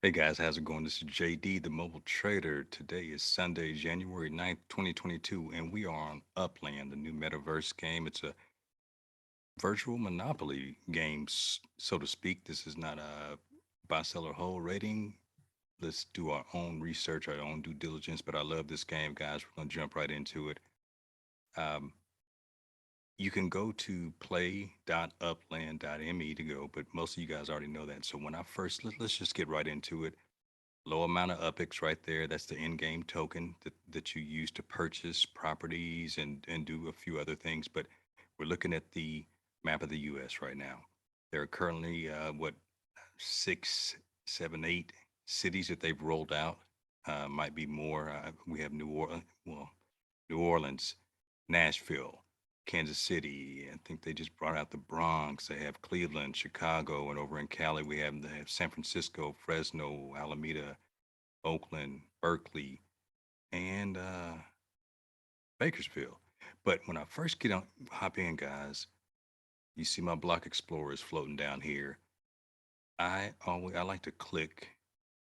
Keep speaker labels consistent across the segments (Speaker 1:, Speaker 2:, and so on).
Speaker 1: Hey guys, how's it going? This is JD, the mobile trader. Today is Sunday, January 9th, 2022, and we are on Upland, the new metaverse game. It's a virtual monopoly game, so to speak. This is not a buy, sell, or hold rating. Let's do our own research, our own due diligence. But I love this game, guys. We're going to jump right into it. Um, you can go to play.upland.me to go, but most of you guys already know that. So when I first, let's just get right into it. Low amount of UPIX right there. That's the in-game token that you use to purchase properties and do a few other things. But we're looking at the map of the U.S. right now. There are currently what six, seven, eight cities that they've rolled out. Might be more. We have New Orleans, Nashville, Kansas City. I think they just brought out the Bronx. They have Cleveland, Chicago, and over in Cali they have San Francisco, Fresno, Alameda, Oakland, Berkeley, and Bakersfield. But when I first hop in, guys, you see my block explorers floating down here. I like to click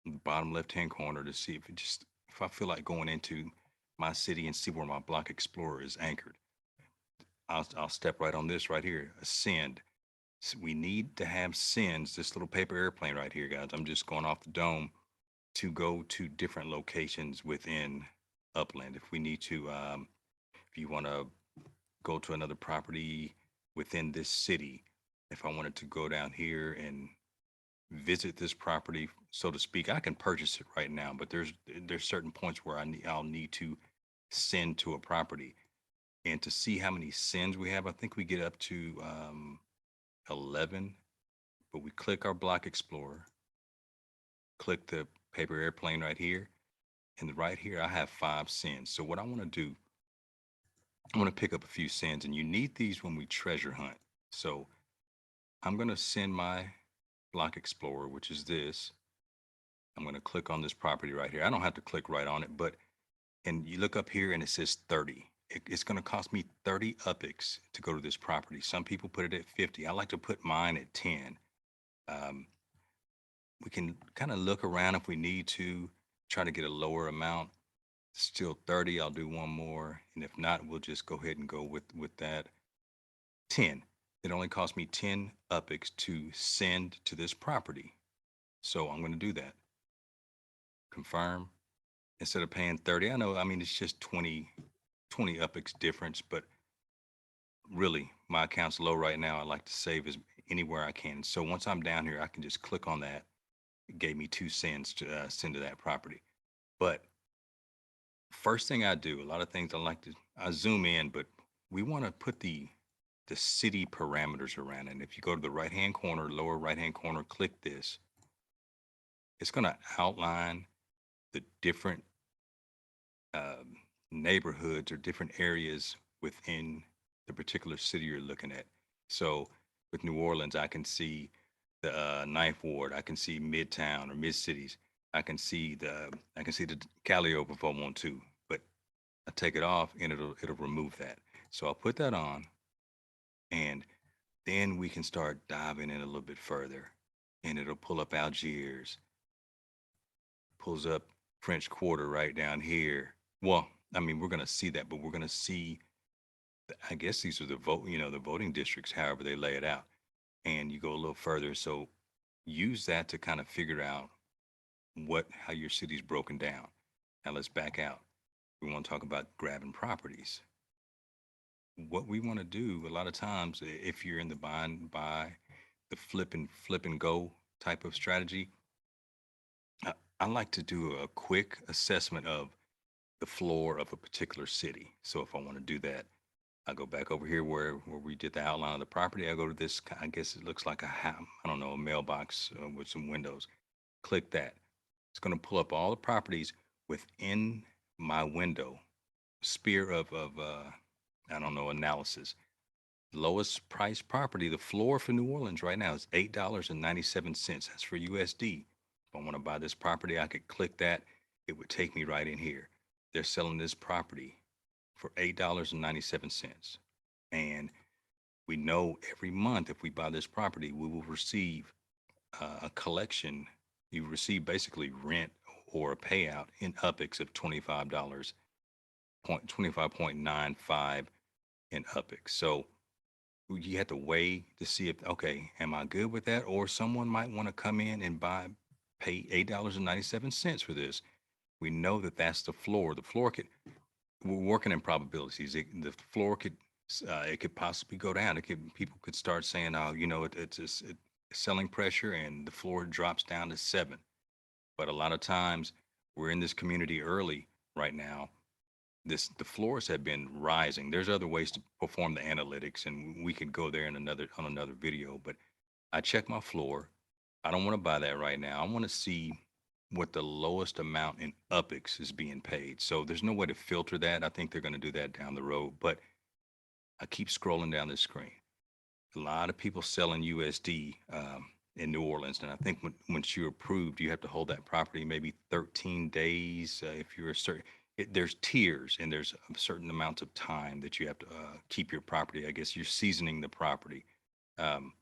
Speaker 1: the bottom left hand corner to see if I feel like going into my city and see where my block explorer is anchored. I'll step right on this right here. Ascend. So we need to have sends. This little paper airplane right here, guys. I'm just going off the dome to go to different locations within Upland. If we need to, if you want to go to another property within this city, if I wanted to go down here and visit this property, so to speak, I can purchase it right now. But there's certain points where I'll need to send to a property, and to see how many sends we have, I think we get up to 11. But we click our block explorer, click the paper airplane right here, and right here I have 5 sends. So what I want to do, I want to pick up a few sends, and you need these when we treasure hunt. So I'm going to send my block explorer, which is this. I'm going to click on this property right here. I don't have to click right on it, but and you look up here and it says 30. It's going to cost me 30 UPIX to go to this property. Some people put it at 50. I like to put mine at 10. Um, we can kind of look around if we need to, try to get a lower amount. Still 30, I'll do one more. And if not, we'll just go ahead and go with that. 10. It only cost me 10 UPIX to send to this property. So I'm going to do that. Confirm. Instead of paying 30, I know, I mean, it's just 20 UPIX difference, but really, my account's low right now. I like to save as anywhere I can. So once I'm down here, I can just click on that. It gave me 2 cents to send to that property. But first thing I do, a lot of things I zoom in, but we want to put the city parameters around it. And if you go to the right hand corner, lower right hand corner, click this, it's going to outline the different um, neighborhoods or different areas within the particular city you're looking at. So with New Orleans, I can see the Ninth Ward. I can see Midtown or Mid Cities. I can see the Calliope if I want to, but I take it off and it'll remove that. So I'll put that on, and then we can start diving in a little bit further, and it'll pull up Algiers, pulls up French Quarter right down here. Well, I mean, we're gonna see that, but we're gonna see. I guess these are the voting districts, however they lay it out. And you go a little further, so use that to kind of figure out how your city's broken down. Now let's back out. We want to talk about grabbing properties. What we want to do a lot of times, if you're in the buy the flip and go type of strategy, I like to do a quick assessment of the floor of a particular city. So if I want to do that, I go back over here where we did the outline of the property. I go to this. I guess it looks like I don't know, a mailbox with some windows. Click that. It's going to pull up all the properties within my window sphere of I don't know, analysis. Lowest price property, the floor for New Orleans right now is $8.97. That's for USD. If I want to buy this property, I could click that. It would take me right in here. They're selling this property for $8.97. And we know every month if we buy this property, we will receive a collection You receive basically rent or a payout in UPIX of $25, 25.95 in UPIX. So you have to weigh to see if, okay, am I good with that? Or someone might want to come in and pay $8.97 for this. We know that that's the floor. The floor could, we're working in probabilities. The floor could, it could possibly go down. People could start saying, oh, it's selling pressure and the floor drops down to 7. But a lot of times we're in this community early right now. The floors have been rising. There's other ways to perform the analytics, and we could go there in another video. But I check my floor. I don't want to buy that right now. I want to see what the lowest amount in UPIX is being paid. So there's no way to filter that. I think they're going to do that down the road. But I keep scrolling down this screen. A lot of people selling USD in New Orleans, and I think once you're approved, you have to hold that property maybe 13 days. If you're a certain, there's tiers, and there's a certain amount of time that you have to keep your property. I guess you're seasoning the property. Um,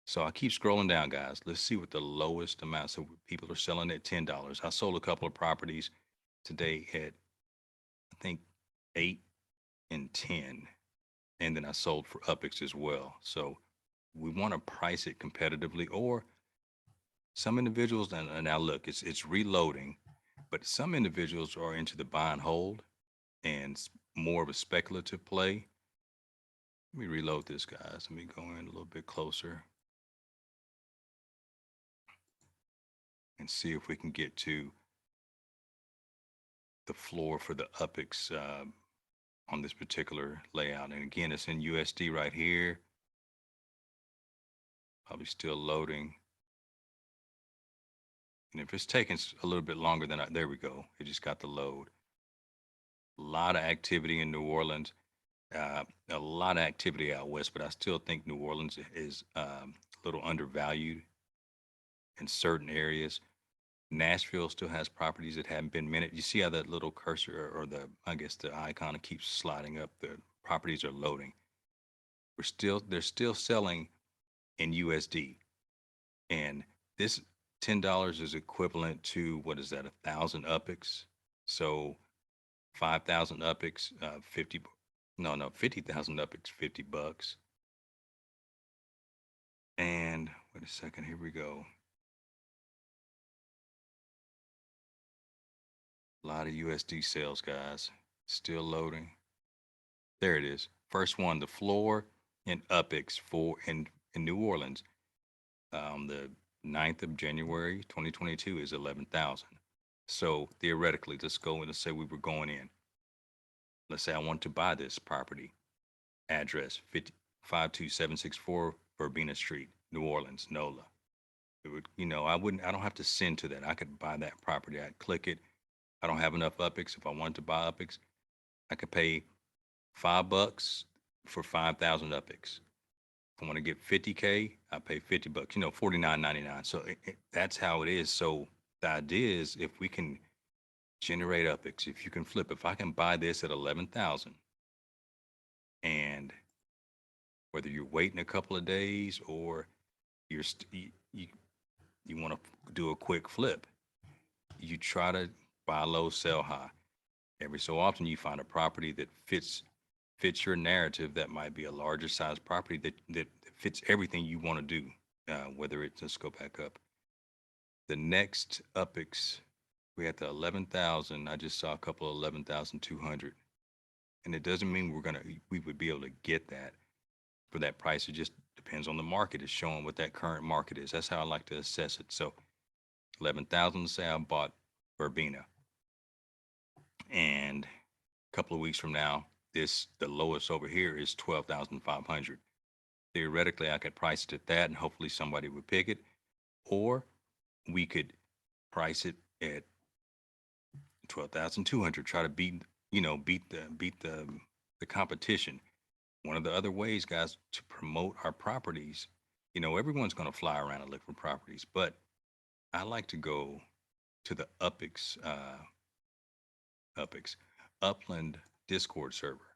Speaker 1: so I keep scrolling down, guys. Let's see what the lowest amount. So people are selling at $10. I sold a couple of properties today at I think 8 and 10, and then I sold for UPIX as well. So we want to price it competitively, or some individuals, and now look, it's reloading, but some individuals are into the buy and hold and more of a speculative play. Let me reload this, guys. Let me go in a little bit closer and see if we can get to the floor for the UPIX on this particular layout. And again, it's in USD right here. Probably still loading. And if it's taking a little bit longer than there we go. It just got the load. A lot of activity in New Orleans. A lot of activity out west, but I still think New Orleans is a little undervalued in certain areas. Nashville still has properties that haven't been minted. You see how that little cursor, or the, I guess the icon, keeps sliding up. The properties are loading. They're still selling in USD, and this $10 is equivalent to, what is that, 1,000 UPIX. So 5,000 UPIX, 50, no, 50,000 UPIX, $50. And wait a second, here we go. A lot of USD sales, guys. Still loading. There it is. First one, the floor in UPIX in New Orleans. The 9th of January, 2022 is 11,000. So theoretically, let's go and let's say we were going in. Let's say I want to buy this property. Address 52764 Verbena Street, New Orleans, NOLA. It would, I don't have to send to that. I could buy that property. I'd click it. I don't have enough UPIX. If I wanted to buy UPIX, I could pay $5 for 5,000 UPIX. If I want to get 50K, I pay $50, 49.99. So that's how it is. So the idea is, if we can generate UPIX, if you can flip, if I can buy this at 11,000, and whether you're waiting a couple of days or you want to do a quick flip, you try to buy low, sell high. Every so often, you find a property that fits your narrative. That might be a larger size property that fits everything you want to do. Whether it's, let's go back up. The next UPIX, we had the 11,000. I just saw a couple of 11,200, and it doesn't mean we would be able to get that for that price. It just depends on the market. It's showing what that current market is. That's how I like to assess it. So 11,000. Let's say I bought Verbena, and a couple of weeks from now, the lowest over here is 12,500. Theoretically, I could price it at that, and hopefully somebody would pick it, or we could price it at 12,200. Try to beat the competition. One of the other ways, guys, to promote our properties, everyone's going to fly around and look for properties, but I like to go to the UPIX, Upland Discord server,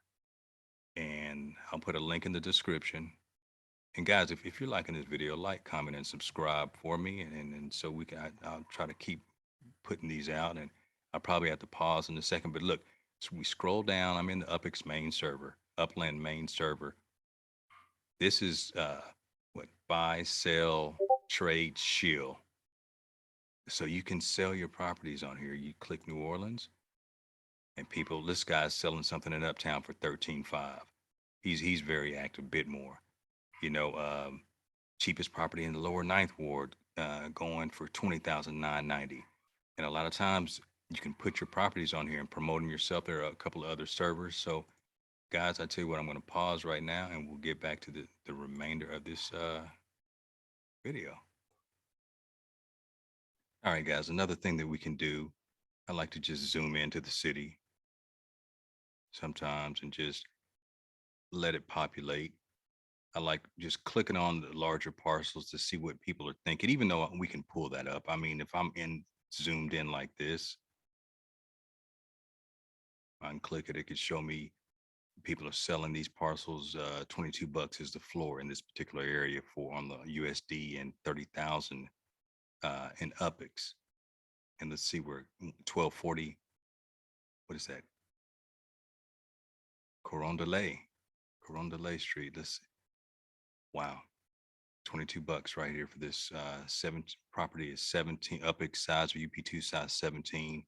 Speaker 1: and I'll put a link in the description. And guys, if you're liking this video, like, comment, and subscribe for me, and so I'll try to keep putting these out, and I'll probably have to pause in a second. But look, so we scroll down. I'm in the UPX main server, Upland main server. This is what buy, sell, trade, shill. So you can sell your properties on here. You click New Orleans, and people, this guy's selling something in Uptown for 13.5. He's very active, bit more. You know, cheapest property in the lower ninth ward going for 20,990. And a lot of times you can put your properties on here and promoting yourself. There are a couple of other servers. So guys, I tell you what, I'm going to pause right now and we'll get back to the remainder of this video. All right, guys, another thing that we can do, I like to just zoom into the city sometimes and just let it populate. I like just clicking on the larger parcels to see what people are thinking, even though we can pull that up. I mean, if I'm in zoomed in like this, I can click it, it could show me people are selling these parcels. 22 bucks is the floor in this particular area for on the USD and 30,000 in UPIX. And let's see where 1240, what is that? Corondale, Corondale Street. Let's see. Wow. 22 bucks right here for this seven property is 17 UPIX size or UP2 size 17,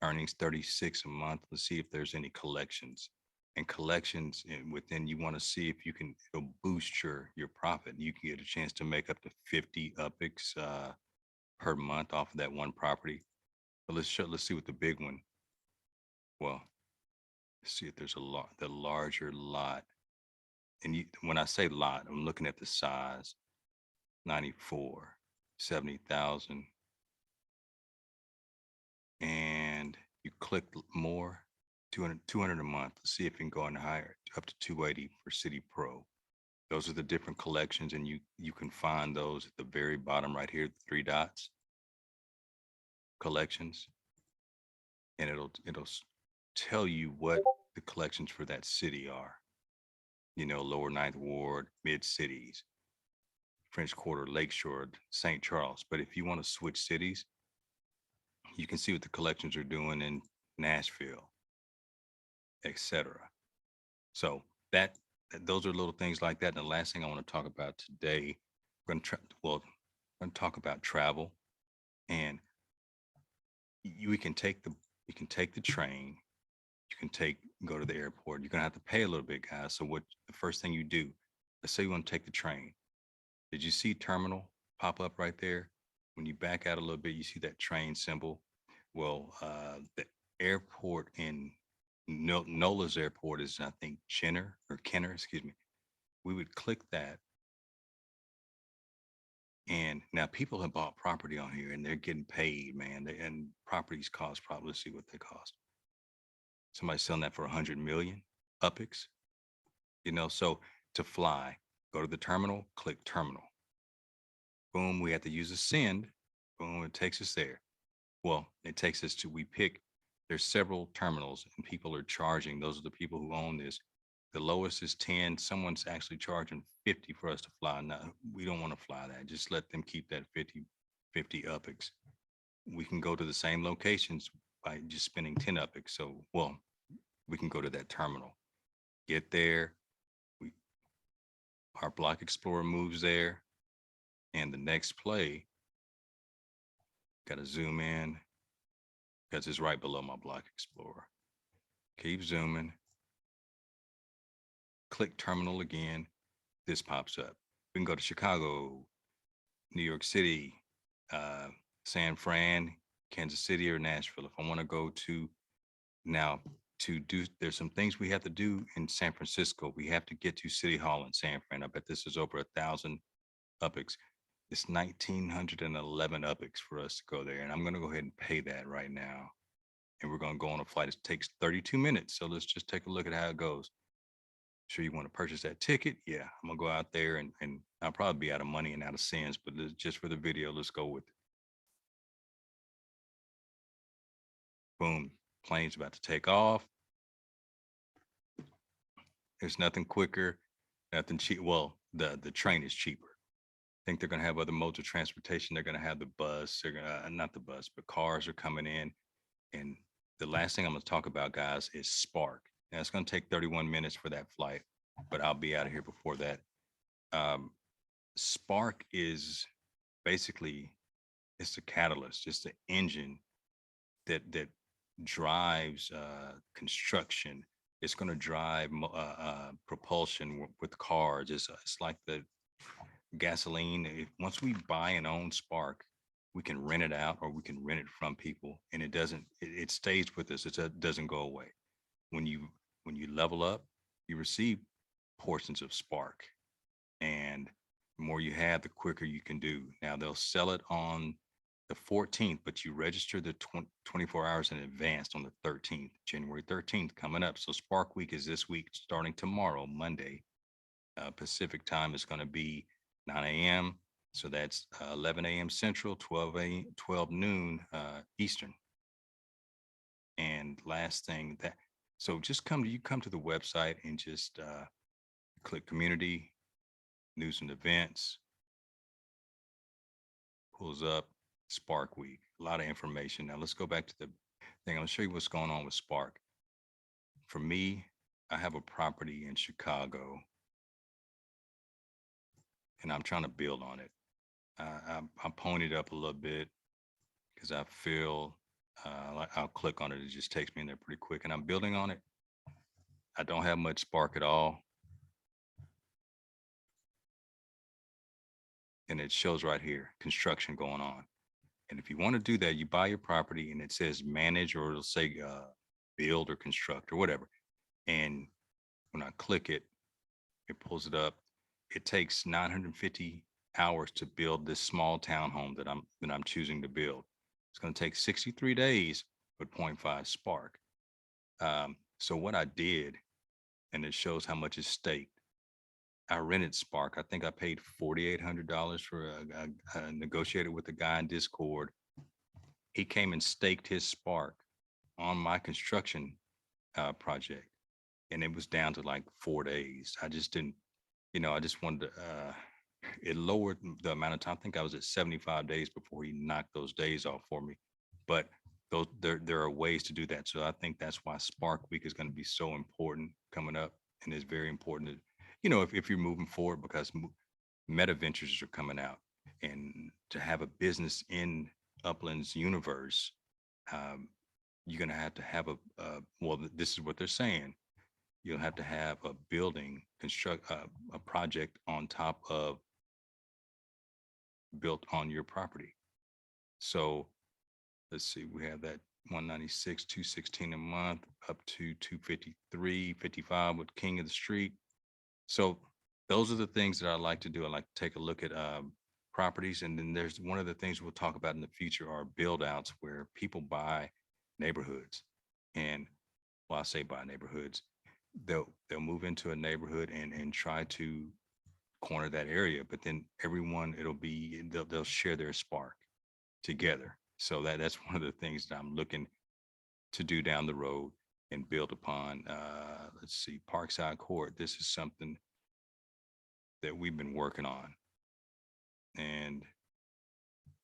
Speaker 1: earnings 36 a month. Let's see if there's any collections. And collections within, you want to see if you can, it'll boost your profit. You can get a chance to make up to 50 UPIX per month off of that one property. But let's see what the big one. Well, let's see if there's a lot, the larger lot. And when I say lot, I'm looking at the size, 94, 70,000. And you click more, 200 a month. Let's see if you can go on higher, up to 280 for City Pro. Those are the different collections, and you can find those at the very bottom right here, the three dots, collections, and it'll tell you what the collections for that city are. You know, Lower Ninth Ward, Mid Cities, French Quarter, Lakeshore, St. Charles. But if you want to switch cities, you can see what the collections are doing in Nashville, etc. So that those are little things like that. And the last thing I want to talk about today, we're going to we're going to talk about travel, and we can take the train, you can go to the airport. You're gonna have to pay a little bit, guys. So what the first thing you do? Let's say you want to take the train. Did you see terminal pop up right there? When you back out a little bit, you see that train symbol. Well, the airport in Nola's airport is, I think, Kenner, excuse me. We would click that. And now people have bought property on here and they're getting paid, man. And properties cost probably, let's see what they cost. Somebody's selling that for 100 million UPIX, so to fly, go to the terminal, click terminal. Boom, we have to use a send. Boom, it takes us there. Well, it takes us to, there's several terminals and people are charging. Those are the people who own this. The lowest is 10. Someone's actually charging 50 for us to fly. Now, we don't want to fly that. Just let them keep that 50 UPIX. We can go to the same locations by just spending 10 UPIX. So, well, we can go to that terminal, get there. Our block explorer moves there. And the next play, got to zoom in because it's right below my block explorer. Keep zooming. Click terminal again. This pops up. We can go to Chicago, New York City, San Fran, Kansas City, or Nashville. If I want to go to now there's some things we have to do in San Francisco. We have to get to City Hall in San Fran. I bet this is over 1,000 UPIX. It's 1,911 UPIX for us to go there. And I'm going to go ahead and pay that right now. And we're going to go on a flight. It takes 32 minutes. So let's just take a look at how it goes. Sure, you want to purchase that ticket? Yeah, I'm going to go out there and I'll probably be out of money and out of cents, but just for the video, let's go with it. Boom, plane's about to take off. There's nothing quicker Nothing cheap. Well, the train is cheaper. I think they're going to have other modes of transportation. They're going to have the bus. They're going to, not the bus, but cars are coming in. And the last thing I'm going to talk about, guys, is Spark. Now it's going to take 31 minutes for that flight, but I'll be out of here before that. Um, Spark is basically it's the catalyst, it's the engine that drives construction. It's going to drive propulsion with cars. It's like the gasoline. Once we buy and own Spark, we can rent it out or we can rent it from people, and it doesn't. It stays with us. It doesn't go away. When you when you level up, you receive portions of Spark, and the more you have, the quicker you can do. Now they'll sell it on the 14th, but you register the 24 hours in advance on the 13th, January 13th, coming up. So Spark Week is this week, starting tomorrow, Monday. Pacific time is going to be 9 a.m. So that's 11 a.m. Central, 12 noon Eastern. And last thing that, so just come to the website and just click community, news and events, pulls up Spark Week. A lot of information. Now let's go back to the thing. I'll show you what's going on with Spark. For me, I have a property in Chicago and I'm trying to build on it. I ponied up a little bit because I feel like I'll click on it. It just takes me in there pretty quick, and I'm building on it. I don't have much Spark at all, and it shows right here construction going on. And if you want to do that, you buy your property, and it says manage, or it'll say build or construct or whatever. And when I click it, it pulls it up. It takes 950 hours to build this small townhome that I'm choosing to build. It's going to take 63 days with zero point 0.5 Spark. So what I did, and it shows how much is staked. I rented Spark. I think I paid $4,800 for a negotiated with a guy in Discord. He came and staked his Spark on my construction project, and it was down to like 4 days. I just didn't, I just wanted to. It lowered the amount of time. I think I was at 75 days before he knocked those days off for me. But those there are ways to do that. So I think that's why Spark Week is going to be so important coming up, and it's very important to, if you're moving forward because meta ventures are coming out, and to have a business in Upland's universe, um, you're going to have well, this is what they're saying. You'll have to have a building construct a project on top of built on your property. So let's see, we have that 196, 216 a month, up to 253, 55 with King of the Street. So those are the things that I like to do. I like to take a look at properties. And then there's one of the things we'll talk about in the future are build outs where people buy neighborhoods. And well, I say buy neighborhoods, they'll move into a neighborhood and try to corner that area, but then everyone they'll share their Spark together. So that's one of the things that I'm looking to do down the road and build upon. Let's see, Parkside Court. This is something that we've been working on, and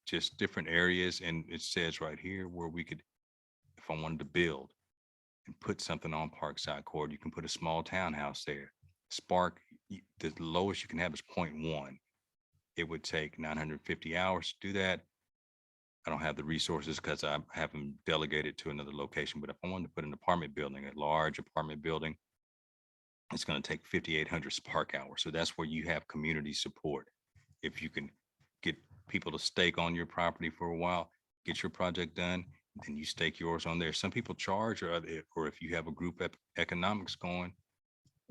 Speaker 1: just different areas. And it says right here where we could, if I wanted to build and put something on Parkside Court, you can put a small townhouse there. Spark, the lowest you can have is 0.1. It would take 950 hours to do that. I don't have the resources because I haven't delegated to another location. But if I wanted to put an apartment building, a large apartment building, it's going to take 5,800 Spark hours. So that's where you have community support. If you can get people to stake on your property for a while, get your project done, then you stake yours on there. Some people charge, or if you have a group economics going,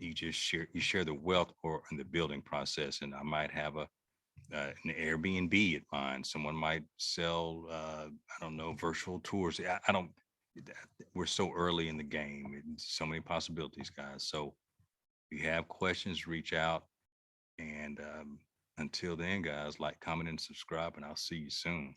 Speaker 1: you share the wealth or in the building process. And I might have an Airbnb at mine. Someone might sell, I don't know, virtual tours. I don't. We're so early in the game. So many possibilities, guys. So if you have questions, reach out. And until then, guys, like, comment, and subscribe. And I'll see you soon.